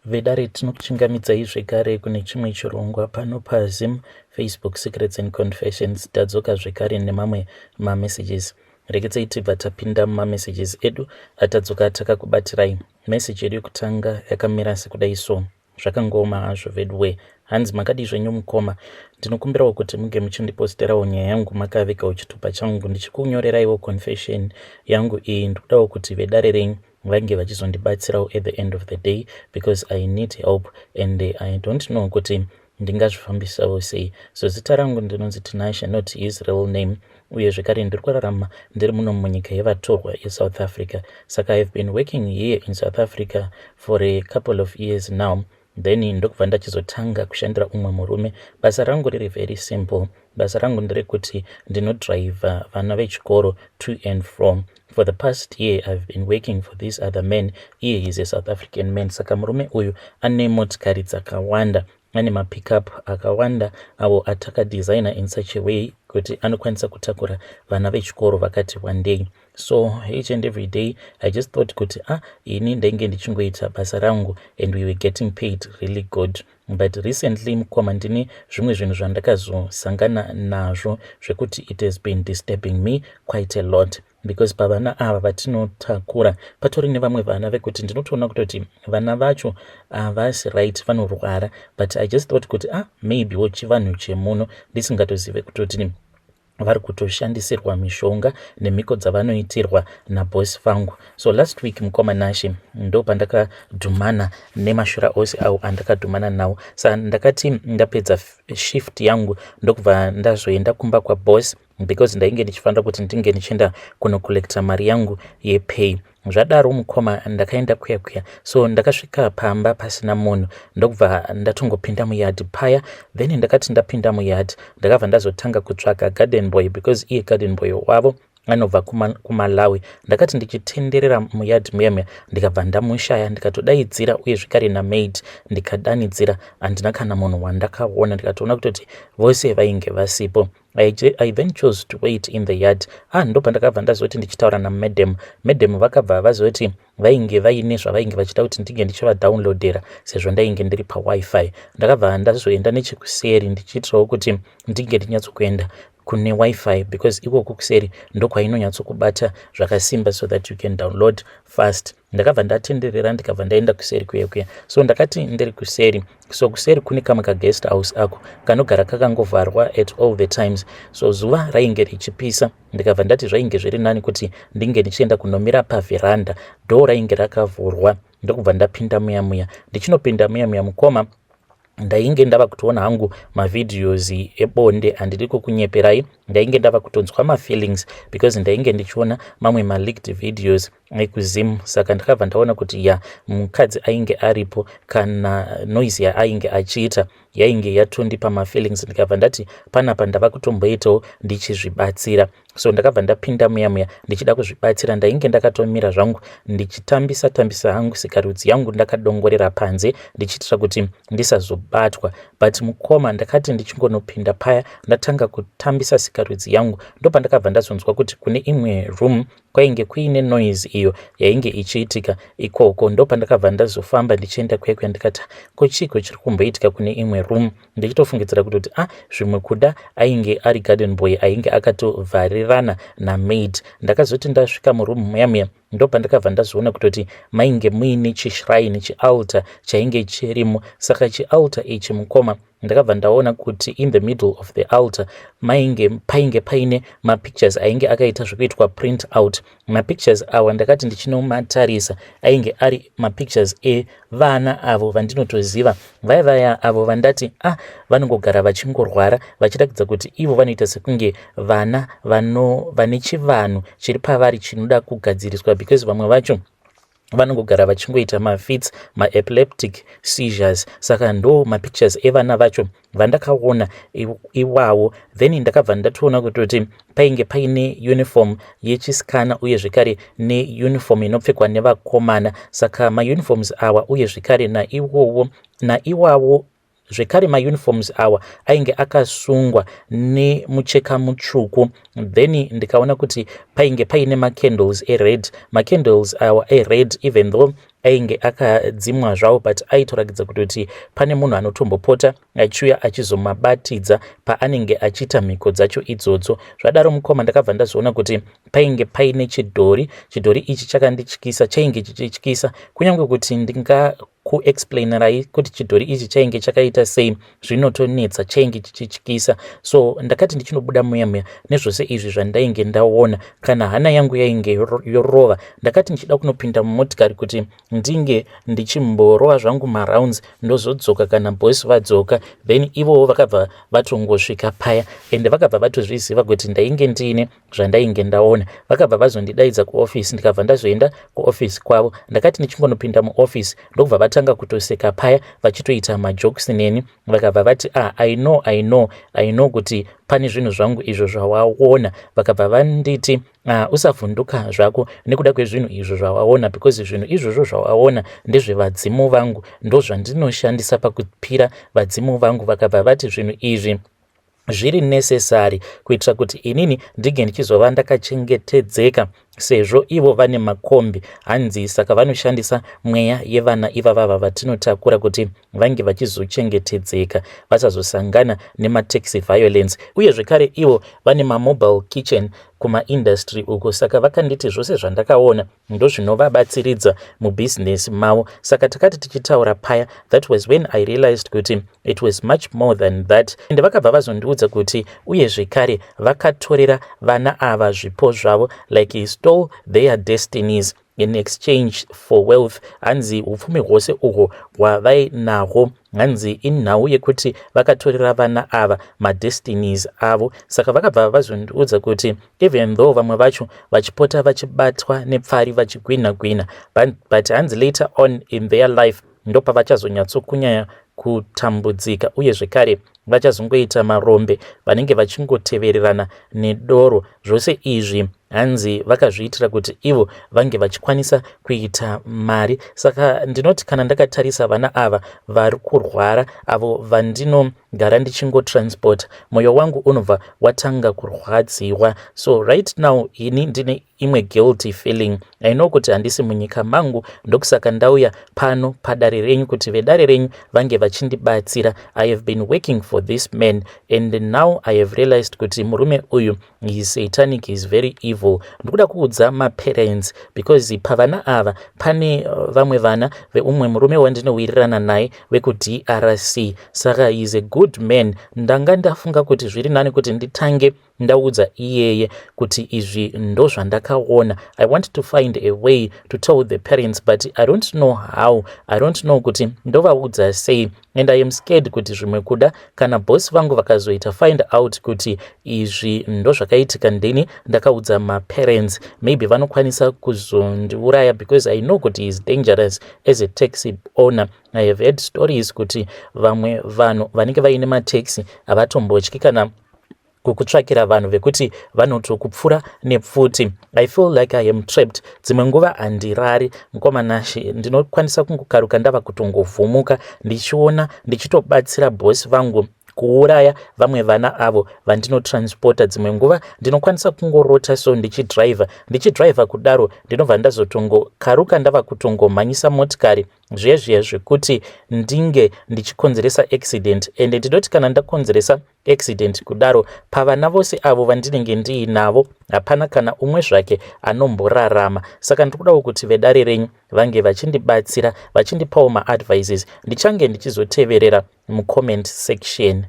Vedare tinokuchingamidzai zvekare kune chimwe chirongwa pano paZim Facebook Secrets and Confessions. Tadzoka zvekare nemamwe mamessages. Rekedzei tibva tapinda mumamessages edu atadzoka takakubatirai. Message yedu yekutanga yakamira sekudai so. Zvakangoma hazvo vedwe. Hanzi makadi zvenyu mukoma. Ndinokumbirawo kuti muge muchindiposterawo nyaya yangu makavekawo chitupa changu ndichikunyoreraiwo confession yangu iyi. Ndikudawo kuti vedare renyu vange vachizondibatsirawo at the end of the day because I need help and I don't know kuti ndingazvifambisawo sei. So zita rangu ndinonzi Tinashe, not his real name. Uye zvekare ndiri kurarama ndiri muno munyika yevatorwa yeSouth Africa. Saka I have been working here in South Africa for a couple of years now. Then ndokubva ndachizotanga kushandira umwe murume. Basa rangu riri very simple. Basa rangu nderekuti ndinodrive vana vechikoro to and from. For the past year I've been working for this other man. He is a South African man. Saka murume uyu ane motikari dzakawanda, ane mapickup akawanda awo atakadesigner in such a way kuti anokwanisa kutakura vana vechikoro vakati one day. So each and every day I just thought kuti ini ndenge ndichingoita basa rangu and we were getting paid really good. But recently mukoma ndine zvimwe zvinhu zvandakazosangana nazvo zvekuti it has been disturbing me quite a lot. Because pavana ava vatinotakura patori nevamwe vana vekuti ndinotoona kutoti vana vacho havasi right, vanorwara. But I just thought kuti maybe chivanhu chemuno ndisingatozive kutoti vari kutoshandisirwa mishonga nemhiko dzavanoitirwa nabosi vangu. So last week mukoma Nashe ndo pandakadhumana nemashura ose awo andakadhumana nawo. Saka ndakati ndapedza shift yangu ndokubva ndazoenda kumba kwabosi because ndainge ndichifanira kuti ndinge ndichienda kunokolekta mari yangu yepay. Zvadaro mukoma ndakaenda kuya. So ndakasvika pamba pasina munhu ndokubva ndatongopinda muyard paya. Then ndakati ndapinda muyard ndakabva ndazotanga kutsvaka garden boy because iye garden boy wavo anobva kuMalawi. Ndakati ndichitenderera muyard muyamya ndikabva ndamushaya, ndikatodaidzira uye zvikare namaid ndikadanidzira, handina kana munhu wandakaona. Ndikatoona kutoti vose vainge vasipo. I then chose to wait in the yard. Ndo pandakabva ndazoti ndichitaura namadam. Madam vakabva vazoti vainge vaine zvavainge vachida kuti ndinge ndichivadaunlodera sezvo ndainge ndiri pawifi. Ndakabva ndazoenda nechekuseri ndichiitirawo kuti ndinge ndinyatsokuenda kune wifi because ikoko kuseri ndokwainonyatsokubata zvakasimba so that you can download fast. Ndakabva ndatenderera ndikabva ndaenda kuseri kuya. So ndakati ndiri kuseri. So kuseri kune kamwe kaguest house ako kanogara kakangovharwa at all the times. So zuva rainge richipisa ndikabva ndati zvainge zviri nani kuti ndinge ndichienda kunomira paveranda. Door rainge rakavhurwa ndokubva ndapinda muya. Ndichinopinda muya mukoma ndainge ndava kutoona hangu mavideos ebonde handiri kukunyeperai. Ndainge ndava kutonzwa mafeelings because ndainge ndichiona mamwe maleaked videos ekuZim. Saka ndakabva ndaona kuti mukadzi ainge aripo kana noise yaainge achiita yainge yatondipa mafeelings. Ndikabva ndati panapa ndava kutomboitawo ndichizvibatsira. So ndakabva ndapinda muya ndichida kuzvibatsira. Ndainge ndakatomira zvangu ndichitambisa hangu sikarudzi yangu ndakadongorera panze ndichitira kuti ndisazobatwa. But mukoma ndakati ndichingonopinda paya ndatanga kutambisa sikarudzi yangu ndopandakabva ndazonzwa kuti kune imwe room kwainge kuine noise iyo yainge ichiitika ikoko. Ndopandakabva ndazofamba ndichienda kuya ndikati kochiko chiri kumboitika kune imwe room. Ndichitofungidzira kuti zvimwe kuda ainge ari garden boy ainge akatovharirana namaid. Ndakazoti ndasvika muroom muya ndopandakabva ndazoona kutoti mainge muine chishrine chialtar chainge chirimo. Saka chialtar ichi mukoma ndakabva ndaona kuti in the middle of the altar painge paine mapictures ainge akaita zvekuitwa print out. Mapictures awa ndakati ndichinomatarisa ainge ari mapictures evana avo vandinotoziva, vaya avo vandati vanongogara vachingorwara vachiratidza kuti ivo vanoita sekunge vana vane chivanhu chiri pavari chinoda kugadziriswa because vamwe vacho vanongogara vachingoita mafits, maepileptic seizures. Saka ndo mapictures evana vacho vandakaona iwawo. Then ndakabva ndatoona kutoti painge paine uniform yechisikana uye zvikare neuniform inopfekwa nevakomana. Saka mauniforms awa uye zvikare naiwawo zvekare mauniforms awa ainge akasungwa nemucheka mutsvuku. Then ndikaona kuti painge paine macandles ered. Macandles awa ered even though ainge akadzimwa zvawo, but aitoratidza kuti pane munhu anotombopota achiuya achizomabatidza paanenge achiita mhiko dzacho idzodzo. Zvadaro mukoma ndakabva ndazoona kuti painge paine chidhori ichi chakandityisa, chainge chichityisa, kunyange kuti ndingakuexplainerai kuti chidhori ichi chainge chakaita sei zvinotonetsa, chainge chichityisa. So ndakati ndichinobuda muya nezvose izvi zvandainge ndaona, kana hana yangu yainge yorova, ndakati ndichida kunopinda mumotikari kuti ndinge ndichimborova zvangu marounds ndozodzoka kana bosi vadzoka, then ivowo vakabva vatongosvika paya ende vakabva vatozviziva kuti ndainge ndiine zvandainge ndaona. Vakabva vazondidaidza kuofisi, ndikabva ndazoenda kuofisi kwavo. Ndakati ndichingonopinda muofisi ndokubva vatanga kutoseka paya vachitoita majokes neni, vakabva vati I know kuti pane zvinhu zvangu izvo zvawaona. Vakabva vanditi usavhunduka zvako nekuda kwezvinhu izvo zvawaona, because zvinhu izvozvo zvawaona ndezvevadzimu vangu, ndozvandinoshandisa pakupira vadzimu vangu. Vakabva vati zvinhu izvi zviri necessary kuitira kuti inini ndige ndichizova ndakachengetedzeka, sezvo ivo vane makombi hanzi, saka vanoshandisa mweya yevana ivava vatinotakura kuti vange vachizochengetedzeka vasazosangana nemataxi violence. Uye zvekare ivo vane mamobile kitchen kumaindustry uko, saka vakanditi zvose zvandakaona ndozvinovabatsiridza mubhizinesi mavo. Saka takati tichitaura paya, that was when I realized kuti it was much more than that. Ende vakabva vazondiudza kuti uye zvekare vakatorera vana ava zvipo zvavo, like he stole their destinies in exchange for wealth. Hanzi upfumi hwose uhwo hwavainahwo, hanzi inhau yekuti vakatorera vana ava madestinies avo. Saka vakabva vazondiudza kuti even though vamwe vacho vachipota vachibatwa nepfari vachigwinha, but hanzi later on in their life ndopa vachazonyatsokunyanya kutambudzika, uye zvekare vachazongoita marombe vanenge vachingotevererana nedoro. Zvose izvi hanzi vakazviitira kuti ivo vange vachikwanisa kuita mari. Saka ndinoti kana ndakatarisa vana ava vari kurwara, avo vandinogara ndichingotransport, mwoyo wangu unobva watanga kurwadziwa. So right now ini ndine imwe guilty feeling. I know kuti handisi munyika mangu, ndokusaka ndauya pano padare renyu kuti vedare renyu vange vachindibatsira. I have been working for this man and now I have realized kuti murume uyu he is satanic, he is very evil. Ndikuda kuudza maparents because pavana ava pane vamwe vana veumwe murume wandinowirirana naye wekuDRC, saka he is a good man. Ndanga ndafunga kuti zviri nani kuti nditange ndaudza iyeye kuti izvi ndo zvandakaona. I want to find a way to tell the parents, but I don't know how. I don't know kuti ndovaudza sei, and I am scared kuti zvimwe kuda kana boss vangu vakazoita find out kuti izvi ndo zvakaitika ndini ndakaudza maparents, maybe vanokwanisa kuzondiuraya, because I know kuti he is dangerous as a taxi owner. I have heard stories kuti vamwe vanhu vanenge vaine mataxi havatombotyi kana kukutsvakira vanhu vekuti vanotokupfura nepfuti. I feel like I am trapped. Dzimwe nguva handirari mukomanashi, ndinokwanisa kungokaruka ndava kutongovhumuka ndichiona ndichitobatsira bosi vangu kuuraya vamwe vana avo vandinotransporta. Dzimwe nguva ndinokwanisa kungorota so ndichidriver kudaro ndinobva ndazotongokaruka ndava kutongomhanyisa motikari zviye zvekuti ndinge ndichikonzeresa accident. Ende ndinoti kana ndakonzeresa accident kudaro, pavana vose avo vandinenge ndiinavo hapana kana umwe zvake anomborarama. Saka ndikudawo kuti vedare renyu vange vachindibatsira, vachindipawo maadvices. Ndichange ndichizoteverera mucomment section.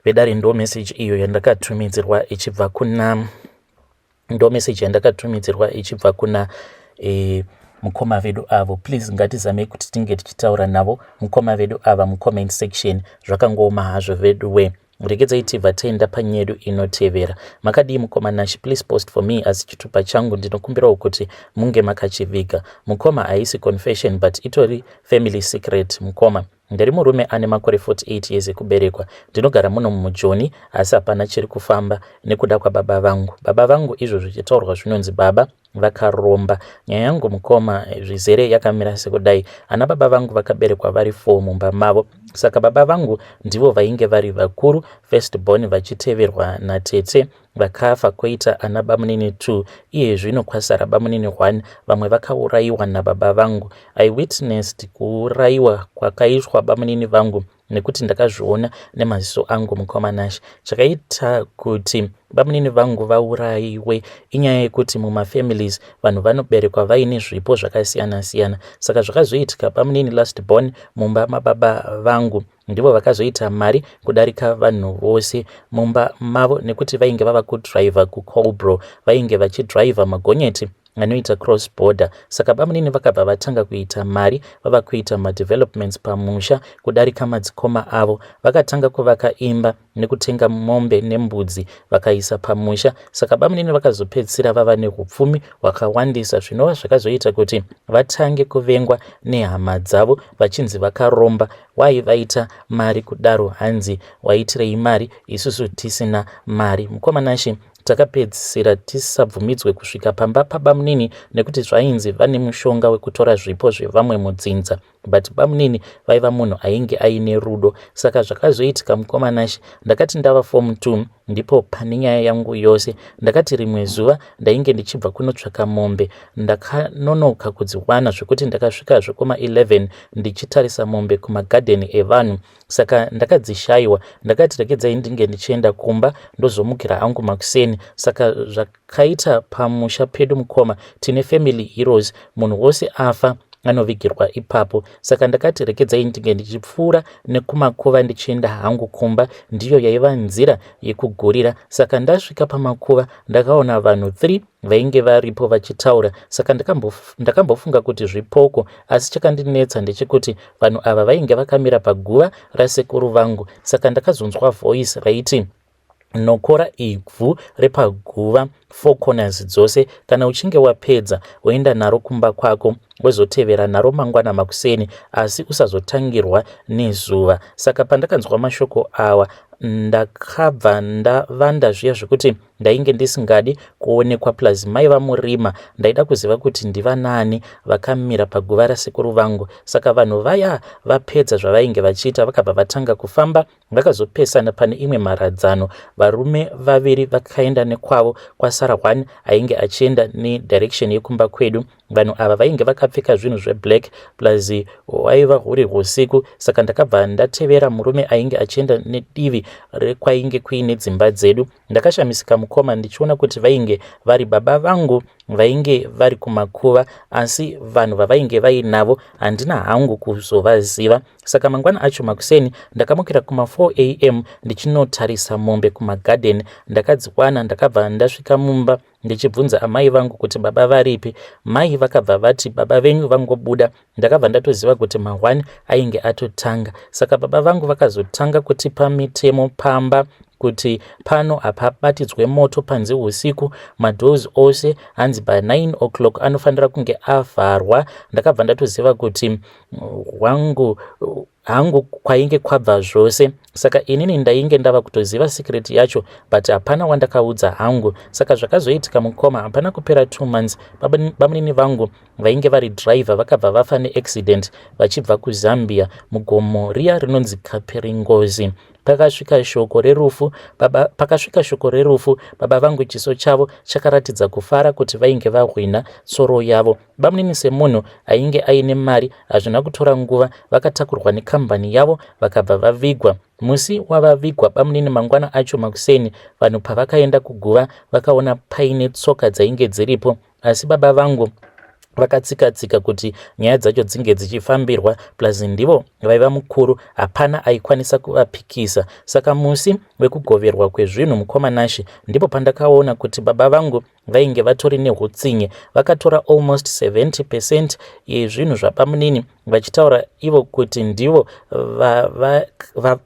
Vedare ndo message iyo yandakatumidzirwa ichibva kuna mukoma vedu avo. Please ngatizame kuti tinge tichitaura navo mukoma vedu ava mucomment section. Zvakangoma hazvo vedu we. Regedzai tibva taenda panyedu inotevera. Makadii mukoma nashi, please post for me as chitupa changu. Ndinokumbirawo kuti munge makachiviga. Mukoma haisi confession but itori family secret. Mukoma ndiri murume ane makore 48 years ekuberekwa. Ndinogara muno mujoni asi hapana chiri kufamba nekuda kwababa vangu. Baba vangu izvo zvichitaurwa zvinonzi baba vakaromba. Nyaya yangu mukoma zvizere yakamira sekudai. Ana baba vangu vakaberekwa vari 4 mumba mavo. Saka baba vangu ndivo vainge vari vakuru, firstborn vachiteverwa natete, vakafa koita ana bamunini 2, iye zvino kwasara bamunini 1. Vamwe vakaurayiwa nababa vangu. I witnessed kuurayiwa kwakaitwa bamunini vangu nekuti ndakazviona nemaziso angu mukomanashi. Chakaita kuti bamunini vangu vaurayiwe inyaya yekuti mumafamilies vanhu vanoberekwa vaine zvipo zvakasiyana siyana. Saka zvakazoitika bamunini last born mumba mababa vangu ndivo vakazoita mari kudarika vanhu vose mumba mavo, nekuti vainge vava kudhiraivha kuColbro, vainge vachidhiraivha magonyeti anoita cross border. Saka bamunini vakabva vatanga kuita mari, vava kuita madevelopments pamusha kudarika madzikoma avo. Vakatanga kuvaka imba nekutenga mombe nembudzi vakaisa pamusha. Saka bamunini vakazopedzisira vava nehupfumi hwakawandisa, zvinova zvakazoita kuti vatange kuvengwa nehama dzavo vachinzi vakaromba. Wai vaita mari kudaro, hanzi waitirei mari isusu tisina mari. Mukomanashi takapedzisira tisabvumidzwe kusvika pamba pabamunini nekuti zvainzi vane mushonga wekutora zvipo zvevamwe mudzinza, but bamunini vaiva munhu ainge aine rudo. Saka zvakazoitika mukomanashi, ndakati ndava form 2 ndipo pane nyaya yangu yose. Ndakati rimwe zuva ndainge ndichibva kunotsvaka mombe, ndakanonoka kudziwana zvekuti ndakasvika zvekuma 11 ndichitarisa mombe kumagadheni evanhu. Saka ndakadzishayiwa, ndakati regedzai ndinge ndichienda kumba ndozomukira hangu makuseni. Saka zvakaita pamusha pedu mukoma tine family heroes, munhu wose afa anovigirwa ipapo. Saka ndakati regedzai ndinge ndichipfuura nekumakuva ndichienda hangu kumba, ndiyo yaiva nzira yekugurira. Saka ndasvika pamakuva ndakaona vanhu 3 vainge varipo vachitaura. Saka ndakambofunga kuti zvipoko, asi chakandinetsa ndechekuti vanhu ava vainge vakamira paguva rasekuru vangu. Saka ndakazonzwa voice raiti, nokora ivhu repaguva 4 corners dzose, kana uchinge wapedza woenda naro kumba kwako wozotevera naro mangwana makuseni, asi usazotangirwa nezuva. Saka pandakanzwa mashoko awa ndakabva ndavanda zviya zvekuti ndainge ndisingadi kuonekwa, plus maiva murima, ndaida kuziva kuti ndiva nani vakamira paguva rasekuru vangu. Saka vanhu vaya vapedza zvavainge vachiita vakabva vatanga kufamba, vakazopesana pane imwe mharadzano. Varume 2 vakaenda nekwavo, kwasara 1 ainge achienda nedirection yekumba kwedu. Vanhu ava vainge vakapfeka zvinhu zveblack plus waiva huri husiku. Saka ndakabva ndatevera murume ainge achienda nedivi rekwainge kuine dzimba dzedu. Ndakashamisika mukoma ndichiona kuti vainge vari baba vangu vainge vari kumakuva, asi vanhu vavainge vainavo handina hangu kuzovaziva. Saka mangwana acho makuseni ndakamukira kuma 4 am ndichinotarisa mombe kumagarden. Ndakadziwana, ndakabva ndasvika mumba ndichibvunza amai vangu kuti baba varipi. Mai vakabva vati baba venyu vangobuda. Ndakabva ndatoziva kuti ma1 ainge atotanga. Saka baba vangu vakazotanga kutipa mitemo pamba kuti pano hapabatidzwe moto panze usiku, madoors ose hanzi by 9 o'clock anofanira kunge avharwa. Ndakabva ndatoziva kuti hangu kwainge kwabva zvose. Saka inini ndainge ndava kutoziva secret yacho, but hapana wandakaudza hangu. Saka zvakazoitika mukoma, hapana kupera 2 months bamunini vangu vainge vari driver vakabva vafa neaccident vachibva kuZambia mugomo riya rinonzi Kaperingozzi. Pakasvika shoko rerufu, baba vangu chiso chavo chakaratidza kufara kuti vainge vahwina tsoro yavo. Bamunini semunhu ainge aine mari, hazvina kutora nguva, vakatakurwa nekambani yavo vakabva vavigwa. Musi wavavigwa bamunini mangwana acho makuseni, vanhu pavakaenda kuguva vakaona paine tsoka dzainge dziripo, asi baba vangu vakatsika kuti nyaya dzacho dzinge dzichifambirwa, plus ndivo vaiva mukuru, hapana aikwanisa kuvapikisa. Saka musi wekugoverwa kwezvinhu mukomanashi ndipo pandakaona kuti baba vangu vainge vatori nehutsinye. Vakatora almost 70% yezvinhu zvabamunini vachitaura ivo kuti ndivo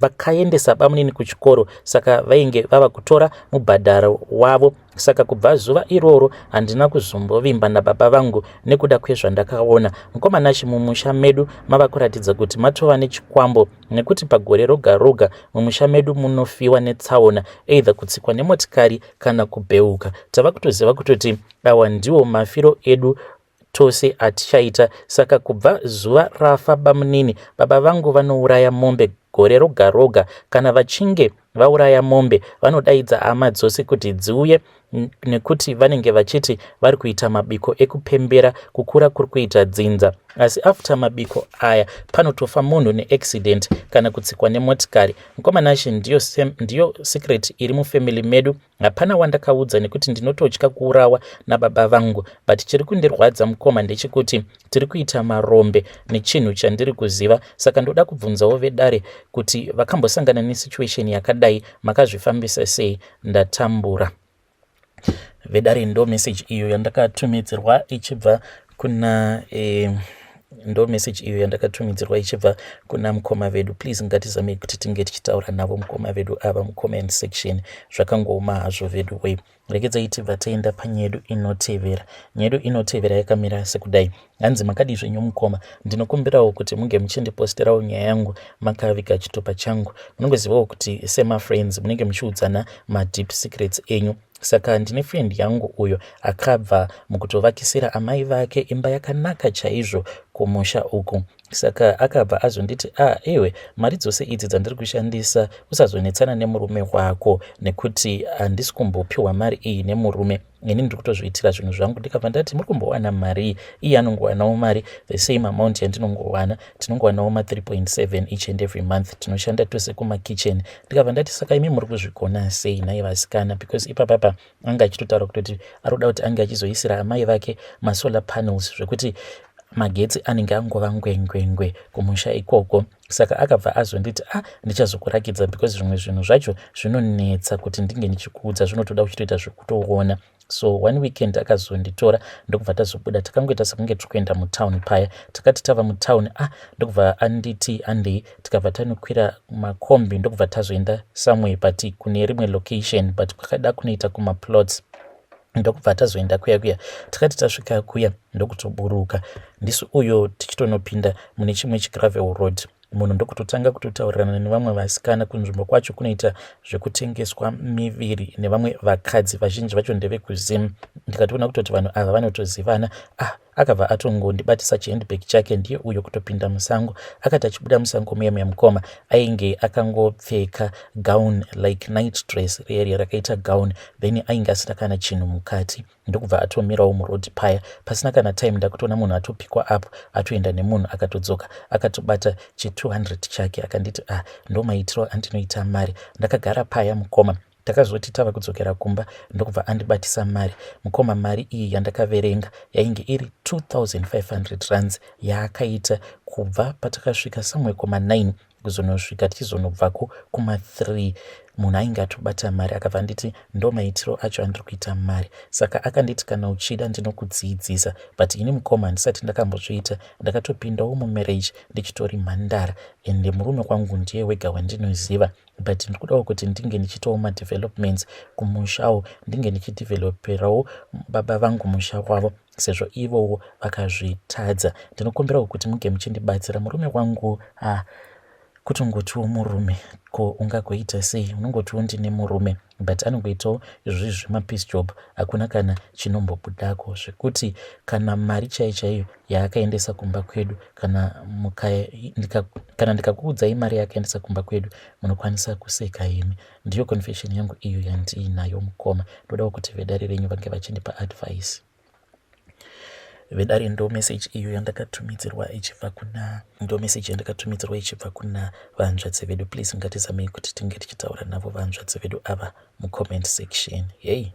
vakaendesa bamunini kuchikoro. Saka vainge vava kutora mubhadharo wavo. Saka kubva zuva iroro handina kuzombovimba nababa vangu nekuda kwezvandakaona. Mukomanashi mumusha medu mava kuratidza kuti matova nechikwambo, nekuti pagore roga roga mumusha medu munofiwa netsaona, either kutsikwa nemotikari kana kubheuka. Tava kutoziva kutoti awa ndiwo mafiro edu tose hatichaita. Saka kubva zuva rafa bamunini, baba vangu vanouraya mombe gore roga roga. Kana vachinge vauraya mombe, vanodaidza hama dzose kuti dziuye, nekuti vanenge vachiti vari kuita mabiko ekupembera kukura kuri kuita dzinza. Asi after mabiko aya panotofa munhu neaccident kana kutsikwa nemotikari. Mukomanashi ndiyo secret iri mufamily medu. Hapana wandakaudza nekuti ndinototya kuurawa nababa vangu, but chiri kundirwadza mukoma ndechekuti tiri kuita marombe nechinhu chandiri kuziva. Saka ndoda kubvunzawo vedare kuti vakambosangana nesituation yakadai makazvifambisa sei? Ndatambura. Vedare ndo message iyo yandakatumidzirwa ichibva kuna ndo message iyo yandakatumidzirwa ichibva kuna mukoma vedu. Please ngatizame kuti tinge tichitaura navo mukoma vedu ava mucomment section. Zvakangoma hazvo vedu wei. Regedzai tibva taenda panyedu inotevera. Nyedu inotevera yakamira sekudai. Hanzi makadi zvenyu mukoma, ndinokumbirawo kuti munge muchindiposterawo nyaya yangu makaviga chitupa changu. Munongozivawo kuti sema friends munenge muchiudzana deep secrets enyu. Saka ndine friend yangu uyo akabva mukutovakisira amai vake imba yakanaka chaizvo kumusha uku. Saka akabva azonditi ewe mari dzose idzi dzandiri kushandisa usazonetsana nemurume wako, nekuti handisi kumbopiwa mari iyi nemurume, ini ndiri kutozviitira zvinhu zvangu. Ndikabva ndati muri kumbowana mari iye anongowanawo mari the same amount yandinongowana. Tinongowanawo ma 3.7 each and every month. Tinoshanda tose kumakitchen. Ndikabva ndati saka imi muri kuzvigona sei nai vasikana? Because ipapapa anga achitotaura kutoti aroda kuti ange achizoisira amai vake masolar panels zvekuti magetsi anenge angova ngwengwengwe kumusha ikoko. Saka akabva azonditi ndichazokurakidza because zvimwe zvinhu zvacho zvinonetsa kuti ndinge ndichikuudza, zvinotoda uchitoita zvekutoona. So one weekend akazonditora ndokubva tazobuda, takangoita sekunge tiri kuenda mutown paya. Takati tava mutown ndokubva anditi andei, tikabva tanokwira makombi ndokubva tazoenda somewhere but kune rimwe location but kwakada kunoita kumaplots. Ndokubva tazoenda kuya takati tasvika kuya ndokutoburuka ndisu uyo tichitonopinda mune chimwe chigravel road. Munhu ndokutotanga kutotaurirana nevamwe vasikana. Kunzvimbo kwacho kunoita zvekutengeswa miviri nevamwe vakadzi vazhinji vacho ndevekuzimu. Ndikatoona kutoti vanhu ava vanotozivana. Akabva atongondibatisa chihandbag chake, ndiye uyo kutopinda musango. Akati achibuda musango muya mukoma ainge akangopfeka gown like night dress riya rakaita gown, then ainge asina kana chinhu mukati. Ndokubva atomirawo muroad paya pasina kana time. Ndakutoona munhu atopikwa apo atoenda nemunhu akatodzoka akatobata 200 chake akanditi ndo maitiro andinoita mari. Ndakagara paya mukoma. Takazoti tava kudzokera kumba ndokubva andibatisa mari. Mukoma mari iyi yandakaverenga yainge iri 2500 rands yaakaita kubva patakasvika somewhere kuma9 kuzonosvika tichizonobvako kuma3. Munhu ainge atobata mari akabva nditi ndo maitiro acho andiri kuita mari. Saka akanditi kana uchida ndinokudzidzisa, but ini mukoma handisati ndakambozviita. Ndakatopindawo mumarriage ndichitori mhandara ende murume kwangu ndiye wega wandinoziva, but ndikudawo kuti ndinge ndichitawo madevelopments kumushawo, ndinge ndichideveloperawo baba vangu musha wavo sezvo ivowo vakazvitadza. Ndinokumbirawo kuti munge muchindibatsira. Murume wangu kutongotiwo murume, ko ungagoita sei? Unongotiwo ndine murume but anongoitawo izvi zvemapeace job, hakuna kana chinombobudako, zvekuti kana mari chaiyo yaakaendesa kumba kwedu, kana ndikakuudzai mari yaakaendesa kumba kwedu munokwanisa kuseka imi. Ndiyo confession yangu iyo yandiinayo mukoma. Ndodawo kuti vedare renyu vange vachindipa advice. Vedare ndo message iyo yandakatumidzirwa ichibva kuna vanzvadzi vedu. Please ngatizamei kuti tinge tichitaura navo vanzvadzi vedu ava mucomment section. Hey.